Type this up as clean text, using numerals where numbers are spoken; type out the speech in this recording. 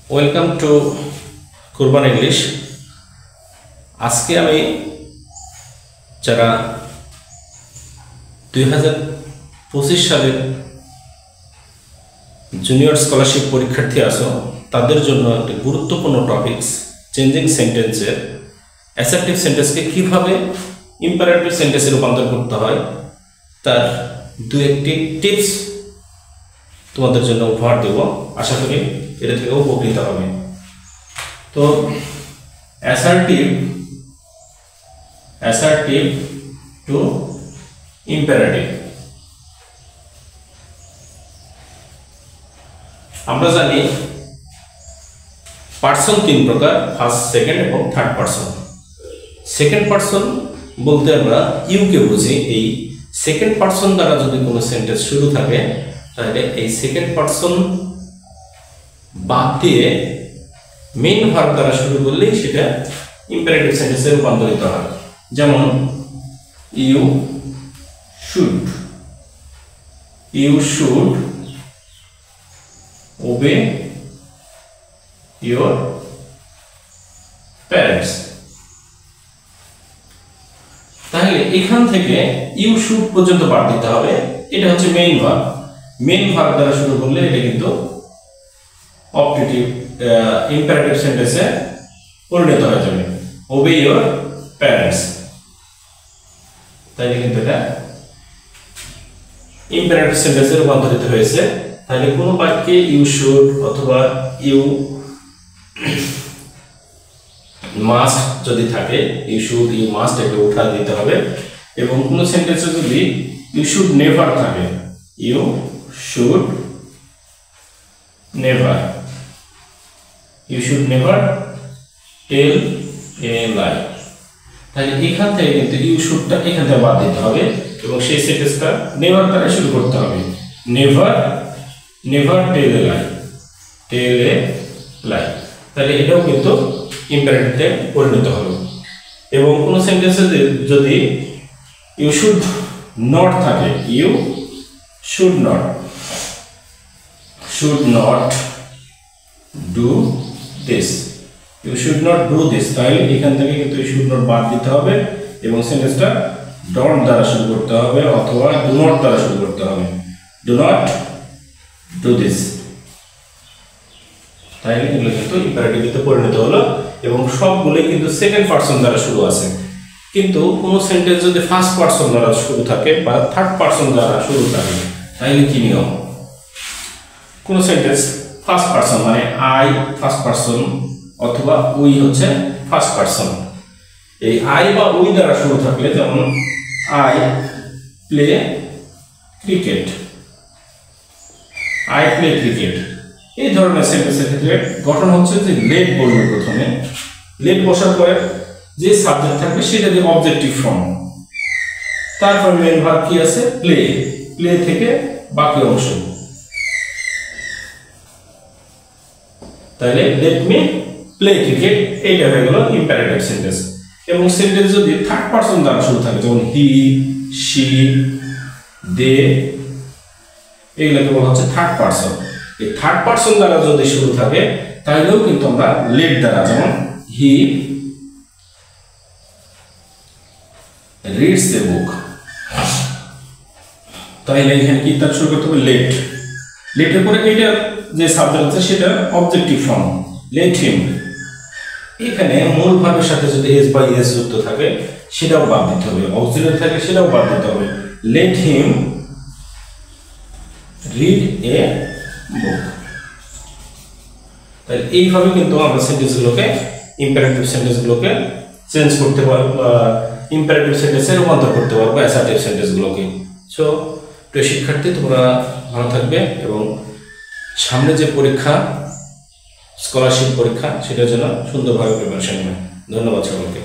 Welcome to Kurban English. আজকে আমি যারা 2025 সালের জুনিয়র স্কলারশিপ পরীক্ষার্থী আছো তাদের জন্য একটি গুরুত্বপূর্ণ টপিকস চেঞ্জিং সেন্টেন্সের অ্যাসার্টিভ সেন্টেন্সকে কীভাবে ইম্পারেটিভ সেন্টেন্সে রূপান্তর করতে হয় তার দু একটি টিপস তোমাদের জন্য উপহার দেব। আশা করি এটা থেকে উপকৃত হবে। তো অ্যাসার্টিভ টু ইম্পারেটিভ, আমরা জানি পার্সন তিন প্রকার, ফার্স্ট, সেকেন্ড এবং থার্ড পার্সন। সেকেন্ড পার্সন বলতে আমরা ইউকে বুঝি। এই সেকেন্ড পার্সন দ্বারা যদি কোনো সেন্টেন্স শুরু থাকে তাহলে এই সেকেন্ড পার্সন বাদ দিয়ে মেইন ভার্ব দ্বারা শুরু করলেই সেটা ইম্পারেটিভ সেন্টেন্সে রূপান্তরিত হয়। যেমন you should obey your parents. তাহলে এখান থেকে ইউ শুড পর্যন্ত বাদ দিতে হবে। এটা হচ্ছে মেইন ভার্ব। মেইন ভার্ব দ্বারা শুরু করলে এটা কিন্তু অপটেটিভ ইম্পারেটিভ সেন্টেন্সে পরিণত হয়ে যাবে। ওবে ইয়োর প্যারেন্টস, তাইলে কিন্তু এটা ইম্পারেটিভ সেন্টেন্সে রূপান্তরিত হয়েছে। তাহলে কোনো বাক্যে ইউ শুড অথবা ইউ মাস্ট যদি থাকে, ইউ শুড ইউ মাস্ট এটা উঠা দিতে হবে। এবং কোনো সেন্টেন্সে যদি ইউ শুড নেভার থাকে, ইউ শুড নেভার টেল এ লাই, তাহলে এখান থেকে কিন্তু ইউ শুডটা এখান থেকে বাদ দিতে হবে এবং সেই সেন্টেন্সটা নেভার দ্বারা শুরু করতে হবে। নেভার টেল এ লাই, তাহলে এটাও কিন্তু ইম্পারেটিভে পরিণত হলো। এবং কোনো সেন্টেন্সে যদি ইউ শুড নট থাকে, you should not do this, you should not do this, তাহলে এখান থেকে কিন্তু ইউ শুড নট বাদ দিতে হবে এবং সেন্টেন্সটা ডট দ্বারা শুরু করতে হবে অথবা ডু নট দ্বারা শুরু করতে হবে। ডু নট ডু দিস, তাহলে এগুলো কিন্তু ইম্পারেটিভে পরিণত হলো এবং সবগুলোই কিন্তু সেকেন্ড পারসন দ্বারা শুরু আছে। কিন্তু কোনো সেন্টেন্স যদি ফার্স্ট পারসন দ্বারা শুরু থাকে বা থার্ড পারসন দ্বারা শুরু থাকে তাহলে কি নিয়ম? কোনো সেন্টেন্স ফার্স্ট পারসন মানে আই ফার্স্ট পারসন অথবা উই হচ্ছে ফার্স্ট পারসন। এই আই বা উই দ্বারা শুরু থাকলে, যেমন আই প্লে ক্রিকেট, এই ধরনের সেন্টেন্সের ক্ষেত্রে গঠন হচ্ছে যে লেট বলবে। প্রথমে লেট বসার পরে যে সাবজেক্ট থাকবে সেটা দিয়ে অবজেক্টিভ ফর্ম, তারপর মেইন ভার্ব কি আছে প্লে থেকে বাকি অংশ, তাহলে লেট মি প্লে ক্রিকেট, এইটা হয়ে গেল ইম্পারেটিভ সেন্টেন্স। এবং সেন্টেন্স যদি থার্ড পারসন দ্বারা শুরু থাকে, যেমন হি, শি, দে, এগুলোকে বলা হচ্ছে থার্ড পারসন। এই থার্ড পারসন দ্বারা যদি শুরু থাকে তাহলেও কিন্তু আমরা লেট দ্বারা, যেমন হি রিডস এ বুক, তাহলে এখানে কি তার শুরু করতে হবে লেটের পরে এটা যে সাবজেক্ট আছে সেটা অবজেক্টিভ ফর্ম, লেট হিম। এখানে মূল ভার্বের সাথে যদি এস বা এস যুক্ত থাকে সেটাও বাদ দিতে হবে, অক্সিলারি থাকে সেটাও বাদ দিতে হবে। লেট হিম রিড এ বুক। তাহলে এইভাবে কিন্তু আমরা সেন্টেন্সগুলোকে ইম্পারেটিভ সেন্টেন্সগুলোকে চেঞ্জ করতে পারবো, ইম্পারেটিভ সেন্টেন্সে রূপান্তর করতে পারবো অ্যাসার্টিভ সেন্টেন্সগুলোকে। সো প্রিয় শিক্ষার্থী, তোমরা ভালো থাকবে এবং সামনে যে পরীক্ষা, স্কলারশিপ পরীক্ষা, সেটার জন্য সুন্দরভাবে প্রিপারেশন নেবে। ধন্যবাদ সকলকে।